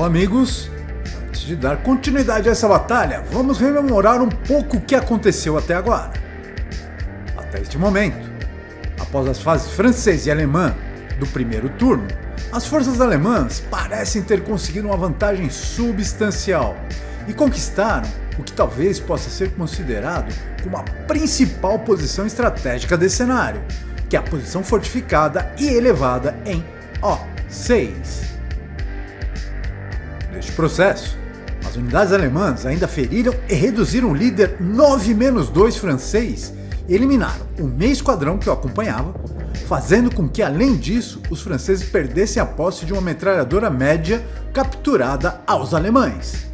Bom, amigos, antes de dar continuidade a essa batalha, vamos rememorar um pouco o que aconteceu até agora. Até este momento, após as fases francesa e alemã do primeiro turno, as forças alemãs parecem ter conseguido uma vantagem substancial e conquistaram o que talvez possa ser considerado como a principal posição estratégica desse cenário, que é a posição fortificada e elevada em O6. Neste processo, as unidades alemãs ainda feriram e reduziram o líder 9-2 francês e eliminaram o meio esquadrão que o acompanhava, fazendo com que, além disso, os franceses perdessem a posse de uma metralhadora média capturada aos alemães.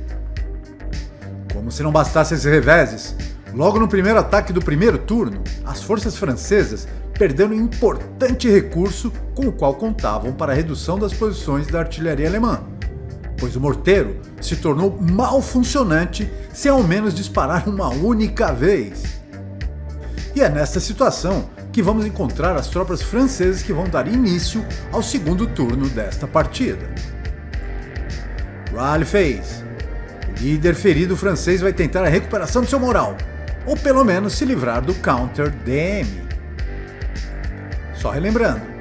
Como se não bastasse esses reveses, logo no primeiro ataque do primeiro turno, as forças francesas perderam um importante recurso com o qual contavam para a redução das posições da artilharia alemã, pois o morteiro se tornou mal funcionante sem ao menos disparar uma única vez. E é nesta situação que vamos encontrar as tropas francesas que vão dar início ao segundo turno desta partida. Rally Phase. O líder ferido francês vai tentar a recuperação de seu moral, ou pelo menos se livrar do Counter DM. Só relembrando,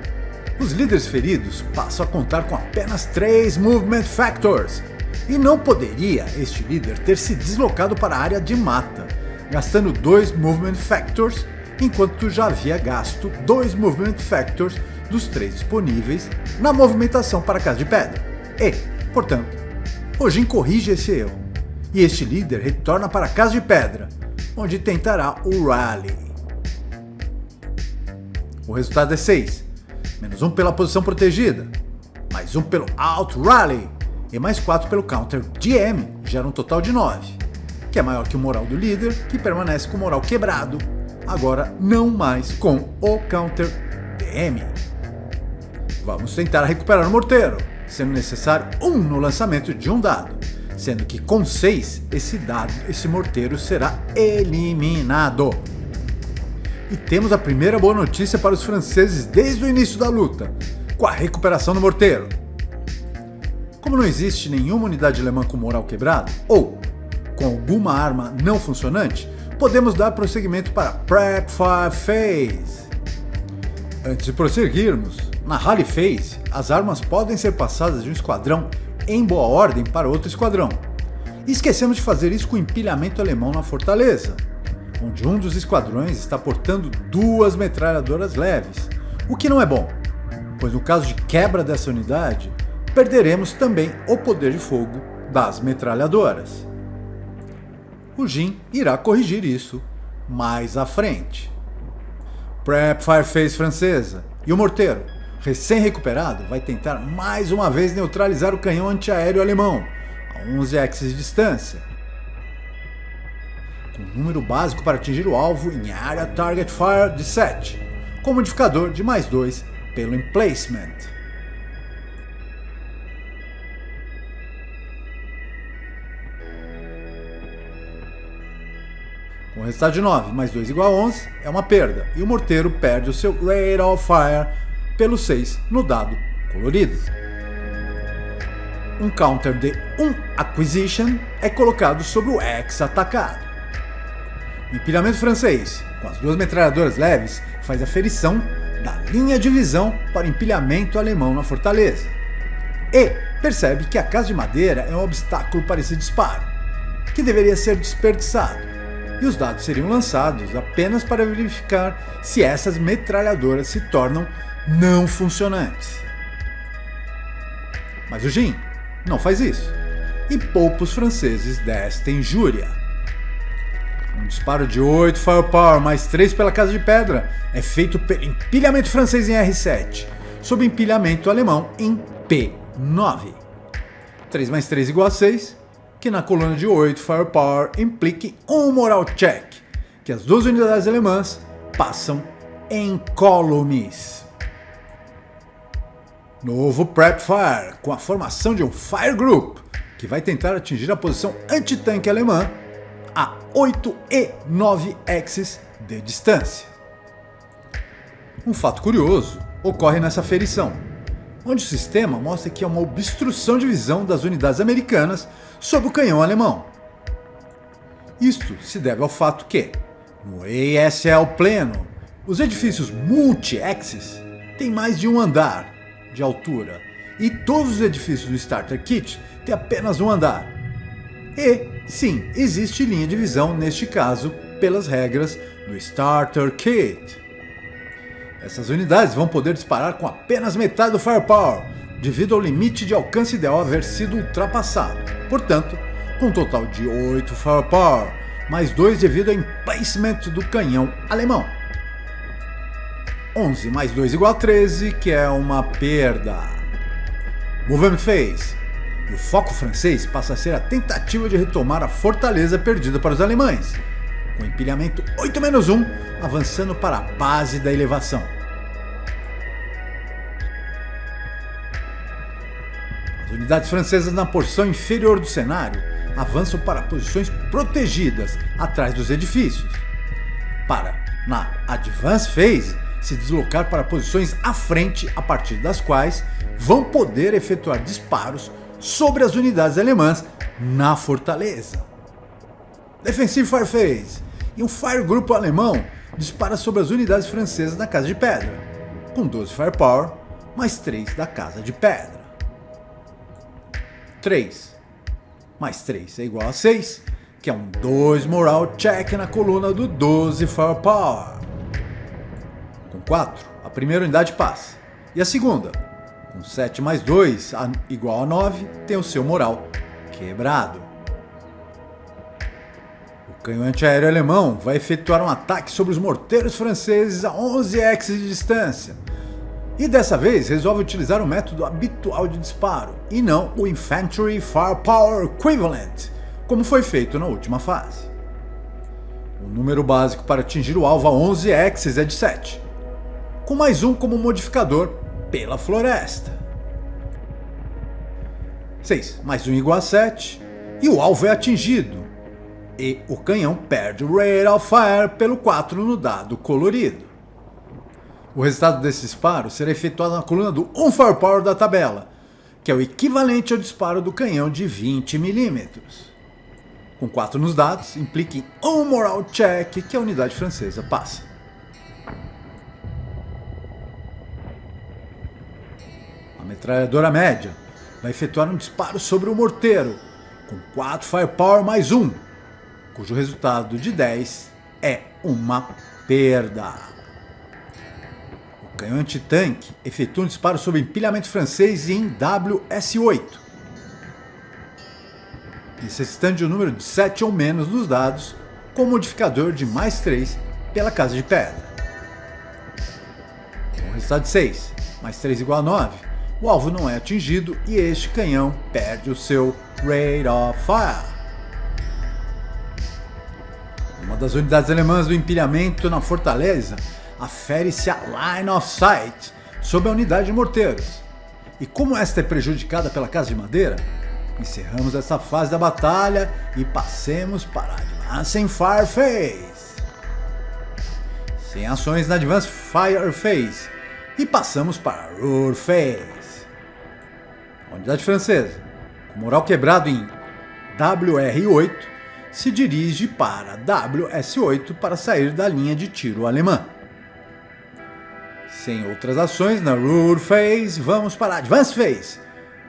os líderes feridos passam a contar com apenas 3 Movement Factors, e não poderia este líder ter se deslocado para a área de mata, gastando 2 Movement Factors, enquanto já havia gasto 2 Movement Factors dos 3 disponíveis na movimentação para a Casa de Pedra. E, portanto, o Jin corrige esse erro, e este líder retorna para a Casa de Pedra, onde tentará o Rally. O resultado é 6, -1 pela posição protegida, mais 1 pelo Out Rally e mais 4 pelo Counter DM, gera um total de 9, que é maior que o moral do líder, que permanece com o moral quebrado, agora não mais com o Counter DM. Vamos tentar recuperar o morteiro, sendo necessário 1 no lançamento de um dado, sendo que com 6 esse morteiro será eliminado. E temos a primeira boa notícia para os franceses desde o início da luta, com a recuperação do morteiro. Como não existe nenhuma unidade alemã com moral quebrado, ou com alguma arma não funcionante, podemos dar prosseguimento para Prep Fire Phase. Antes de prosseguirmos, na Rally Phase, as armas podem ser passadas de um esquadrão em boa ordem para outro esquadrão. E esquecemos de fazer isso com o empilhamento alemão na fortaleza, onde um dos esquadrões está portando 2 metralhadoras leves, o que não é bom, pois no caso de quebra dessa unidade, perderemos também o poder de fogo das metralhadoras. O Jin irá corrigir isso mais à frente. Prep Fire Phase francesa e o morteiro, recém-recuperado, vai tentar mais uma vez neutralizar o canhão antiaéreo alemão a 11 axis de distância, com um número básico para atingir o alvo em Area Target Fire de 7, com modificador de mais 2 pelo Emplacement. Com o resultado de 9 mais 2 igual a 11 é uma perda, e o morteiro perde o seu Rate of Fire pelo 6 no dado colorido. Um counter de 1 Acquisition é colocado sobre o X atacado. O empilhamento francês, com as 2 metralhadoras leves, faz a ferição da linha de visão para o empilhamento alemão na fortaleza. E percebe que a casa de madeira é um obstáculo para esse disparo, que deveria ser desperdiçado, e os dados seriam lançados apenas para verificar se essas metralhadoras se tornam não funcionantes. Mas o Jin não faz isso, e poupa os franceses desta injúria. Um disparo de 8 Firepower mais 3 pela Casa de Pedra é feito pelo empilhamento francês em R7, sob empilhamento alemão em P9. 3 mais 3 igual a 6, que na coluna de 8 Firepower implique um moral check, que as 2 unidades alemãs passam em columns. Novo Prep Fire, com a formação de um Fire Group, que vai tentar atingir a posição antitanque alemã a 8 e 9 axis de distância. Um fato curioso ocorre nessa ferição, onde o sistema mostra que é uma obstrução de visão das unidades americanas sob o canhão alemão. Isto se deve ao fato que, no ASL pleno, os edifícios multi-axis têm mais de um andar de altura e todos os edifícios do Starter Kit têm apenas um andar. E, sim, existe linha de visão neste caso pelas regras do Starter Kit. Essas unidades vão poder disparar com apenas metade do Firepower, devido ao limite de alcance ideal haver sido ultrapassado. Portanto, com um total de 8 Firepower, mais 2 devido ao emplacement do canhão alemão. 11 mais 2 igual a 13, que é uma perda. Movement Phase. E o foco francês passa a ser a tentativa de retomar a fortaleza perdida para os alemães, com empilhamento 8-1 avançando para a base da elevação. As unidades francesas na porção inferior do cenário avançam para posições protegidas atrás dos edifícios, para, na Advance Phase, se deslocar para posições à frente a partir das quais vão poder efetuar disparos sobre as unidades alemãs na fortaleza. Defensive Fire Phase. E um Fire Grupo alemão dispara sobre as unidades francesas na Casa de Pedra, com 12 Firepower, mais 3 da Casa de Pedra. 3 mais 3 é igual a 6, que é um 2 Moral Check na coluna do 12 Firepower. Com 4, a primeira unidade passa, e a segunda, com 7 mais 2 igual a 9, tem o seu moral quebrado. O canhão antiaéreo alemão vai efetuar um ataque sobre os morteiros franceses a 11 axes de distância, e dessa vez resolve utilizar o método habitual de disparo, e não o Infantry Firepower Equivalent, como foi feito na última fase. O número básico para atingir o alvo a 11 axes é de 7, com mais um como modificador pela floresta. 6 mais 1 igual a 7, e o alvo é atingido, e o canhão perde o Rate of Fire pelo 4 no dado colorido. O resultado desse disparo será efetuado na coluna do 1 Firepower da tabela, que é o equivalente ao disparo do canhão de 20 mm. Com 4 nos dados, implica em um Moral Check que a unidade francesa passa. A metralhadora média vai efetuar um disparo sobre o morteiro, com 4 Firepower mais 1, cujo resultado de 10 é uma perda. O canhão antitanque efetua um disparo sobre empilhamento francês em WS8, necessitando de um número de 7 ou menos nos dados, com modificador de mais 3 pela Casa de Pedra. Com o resultado de 6, mais 3 igual a 9, o alvo não é atingido e este canhão perde o seu Rate of Fire. Uma das unidades alemãs do empilhamento na fortaleza afere-se a Line of Sight sob a unidade de morteiros. E como esta é prejudicada pela Casa de Madeira, encerramos essa fase da batalha e passemos para a Advancing Fire Phase. Sem ações na Advanced Fire Phase, e passamos para a Roar Phase. A unidade francesa, com moral quebrado em WR8, se dirige para WS8 para sair da linha de tiro alemã. Sem outras ações na Roar Phase, vamos para a Advance Phase,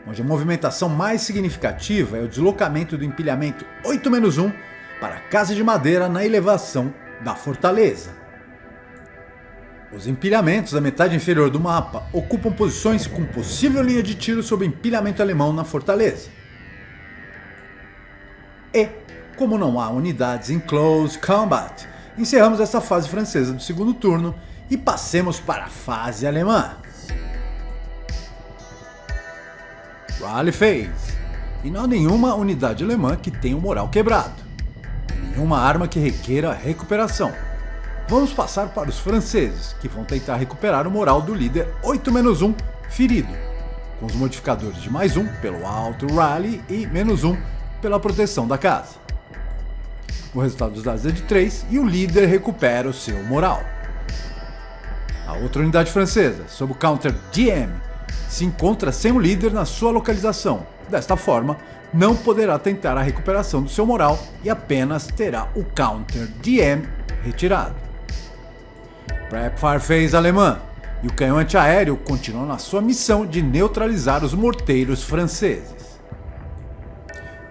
onde a movimentação mais significativa é o deslocamento do empilhamento 8-1 para a Casa de Madeira na elevação da fortaleza. Os empilhamentos da metade inferior do mapa ocupam posições com possível linha de tiro sobre o empilhamento alemão na fortaleza. E, como não há unidades em Close Combat, encerramos essa fase francesa do segundo turno e passemos para a fase alemã. Rally Phase. E não há nenhuma unidade alemã que tenha o moral quebrado, nenhuma arma que requeira recuperação. Vamos passar para os franceses, que vão tentar recuperar o moral do líder 8-1 ferido, com os modificadores de mais 1 pelo alto rally e menos 1 pela proteção da casa. O resultado dos dados é de 3 e o líder recupera o seu moral. A outra unidade francesa, sob o counter DM, se encontra sem o líder na sua localização. Desta forma, não poderá tentar a recuperação do seu moral e apenas terá o counter DM retirado. Prep Fire Phase alemã, e o canhão antiaéreo continua na sua missão de neutralizar os morteiros franceses.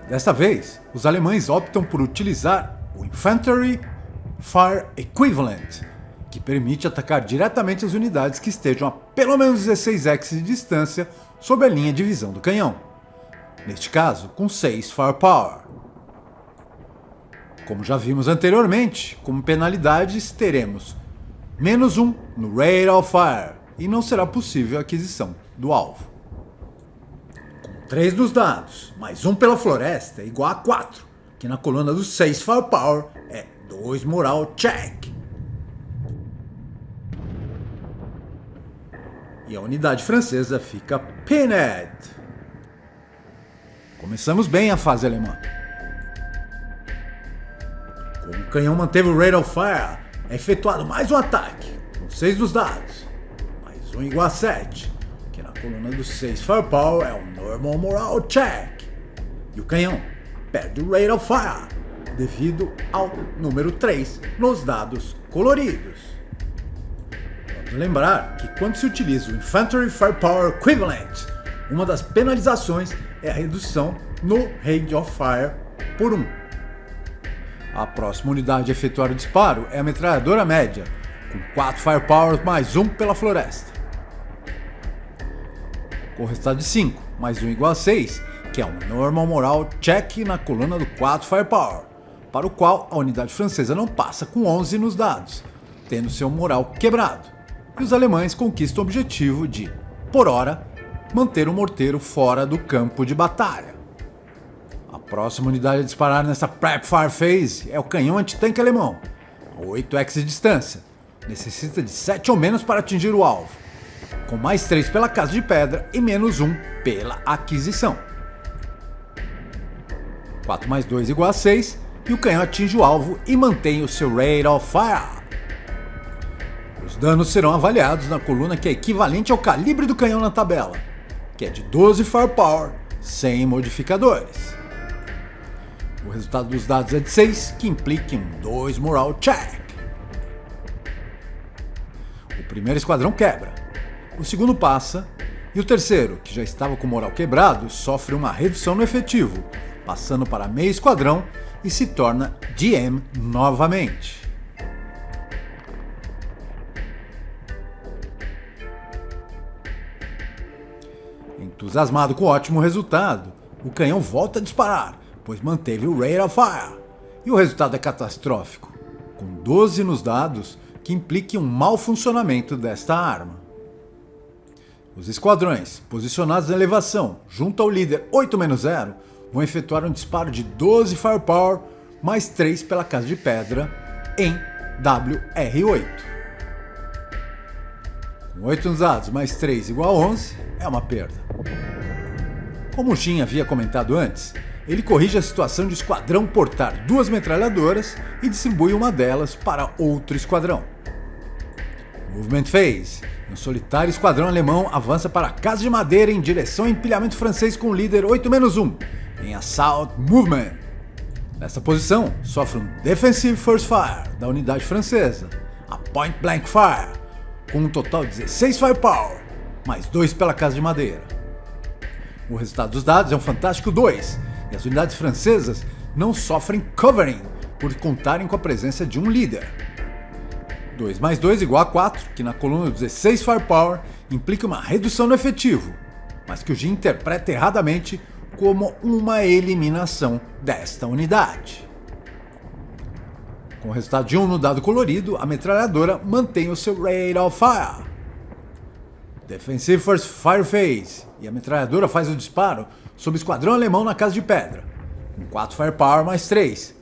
Desta vez, os alemães optam por utilizar o Infantry Fire Equivalent, que permite atacar diretamente as unidades que estejam a pelo menos 16x de distância sob a linha de visão do canhão, neste caso com 6 Firepower. Como já vimos anteriormente, como penalidades teremos -1 no Rate of Fire e não será possível a aquisição do alvo. Com 3 dos dados, mais 1 pela floresta é igual a 4, que na coluna dos 6 Firepower é 2 Moral Check. E a unidade francesa fica pinned. Começamos bem a fase alemã. Como o canhão manteve o Rate of Fire, é efetuado mais um ataque, com 6 dos dados, mais 1 igual a 7, que na coluna dos 6 Firepower é um Normal Moral Check. E o canhão perde o Rate of Fire, devido ao número 3 nos dados coloridos. Vamos lembrar que quando se utiliza o Infantry Firepower Equivalent, uma das penalizações é a redução no Rate of Fire por 1. A próxima unidade a efetuar o disparo é a metralhadora média, com 4 Firepower mais 1 pela floresta. Com o resultado de 5, mais 1 igual a 6, que é um Normal Moral Check na coluna do 4 Firepower, para o qual a unidade francesa não passa com 11 nos dados, tendo seu moral quebrado. E os alemães conquistam o objetivo de, por hora, manter o morteiro fora do campo de batalha. A próxima unidade a disparar nessa Prep Fire Phase é o canhão antitanque alemão, a 8x de distância. Necessita de 7 ou menos para atingir o alvo, com mais 3 pela casa de pedra e -1 pela aquisição. 4 mais 2 igual a 6, e o canhão atinge o alvo e mantém o seu Rate of Fire. Os danos serão avaliados na coluna que é equivalente ao calibre do canhão na tabela, que é de 12 Firepower, sem modificadores. O resultado dos dados é de 6, que implica em 2 Moral Check. O primeiro esquadrão quebra, o segundo passa, e o terceiro, que já estava com o moral quebrado, sofre uma redução no efetivo, passando para meio esquadrão e se torna DM novamente. Entusiasmado com o ótimo resultado, o canhão volta a disparar, pois manteve o Rate of Fire. E o resultado é catastrófico, com 12 nos dados, que implica um mau funcionamento desta arma. Os esquadrões, posicionados na elevação, junto ao líder 8-0, vão efetuar um disparo de 12 Firepower, mais 3 pela casa de pedra, em WR8. Com 8 nos dados, mais 3 igual a 11, é uma perda. Como o Jin havia comentado antes, ele corrige a situação de o esquadrão portar 2 metralhadoras e distribui uma delas para outro esquadrão. Movement Phase. Um solitário esquadrão alemão avança para a Casa de Madeira em direção ao empilhamento francês com o líder 8-1, em Assault Movement. Nessa posição, sofre um Defensive First Fire da unidade francesa, a Point Blank Fire, com um total de 16 Firepower, mais 2 pela Casa de Madeira. O resultado dos dados é um fantástico 2, e as unidades francesas não sofrem covering por contarem com a presença de um líder. 2 mais 2 igual a 4, que na coluna 16 Firepower implica uma redução no efetivo, mas que o Jin interpreta erradamente como uma eliminação desta unidade. Com o resultado de 1 no dado colorido, a metralhadora mantém o seu Rate of Fire. Defensive First Fire Phase, e a metralhadora faz o disparo sob o esquadrão alemão na Casa de Pedra, com 4 Firepower mais 3,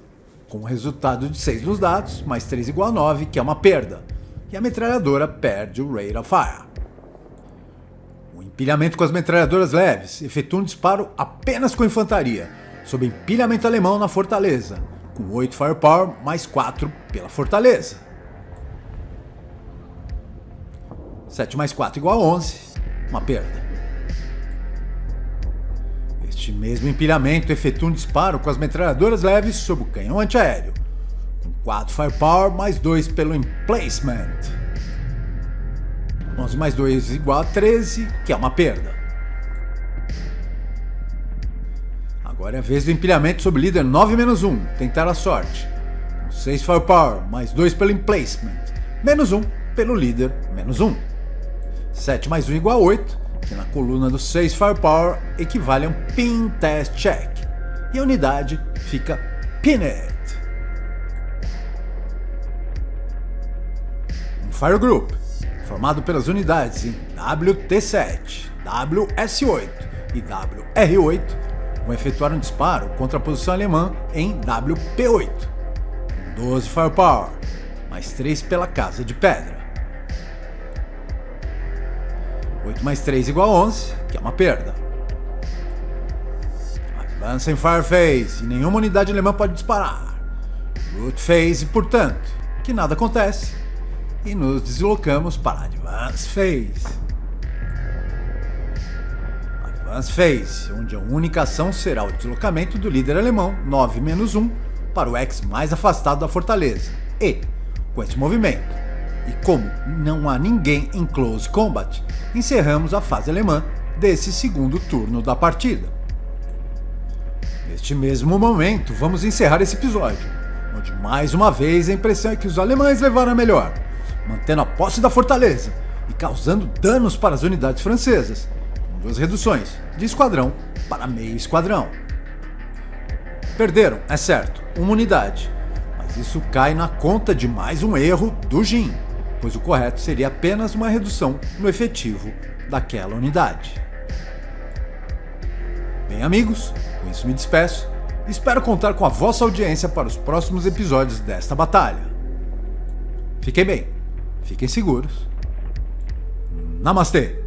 com o resultado de 6 nos dados, mais 3 igual a 9, que é uma perda, e a metralhadora perde o Rate of Fire. O empilhamento com as metralhadoras leves efetua um disparo apenas com infantaria, sob empilhamento alemão na fortaleza, com 8 Firepower mais 4 pela fortaleza. 7 mais 4 igual a 11, uma perda. Este mesmo empilhamento efetua um disparo com as metralhadoras leves sob o canhão antiaéreo, com 4 Firepower mais 2 pelo Emplacement. 11 mais 2 igual a 13, que é uma perda. Agora é a vez do empilhamento sob líder 9-1, tentar a sorte, com 6 Firepower mais 2 pelo Emplacement, menos 1 pelo líder menos 1. 7 mais 1 igual a 8, que na coluna do 6 Firepower equivale a um Pin Test Check, e a unidade fica Pinned. Um Fire Group, formado pelas unidades em WT-7, WS-8 e WR-8, vão efetuar um disparo contra a posição alemã em WP-8, com 12 Firepower, mais 3 pela Casa de Pedra. 8 mais 3 igual a 11, que é uma perda. Advance em Fire Phase, e nenhuma unidade alemã pode disparar. Root Phase, portanto, que nada acontece, e nos deslocamos para Advance Phase. Advance Phase, onde a única ação será o deslocamento do líder alemão 9-1 para o X mais afastado da fortaleza. E, com esse movimento, e como não há ninguém em Close Combat, encerramos a fase alemã desse segundo turno da partida. Neste mesmo momento, vamos encerrar esse episódio, onde mais uma vez a impressão é que os alemães levaram a melhor, mantendo a posse da fortaleza e causando danos para as unidades francesas, com 2 reduções, de esquadrão para meio esquadrão. Perderam, é certo, uma unidade, mas isso cai na conta de mais um erro do Jin, pois o correto seria apenas uma redução no efetivo daquela unidade. Bem, amigos, com isso me despeço e espero contar com a vossa audiência para os próximos episódios desta batalha. Fiquem bem, fiquem seguros. Namastê!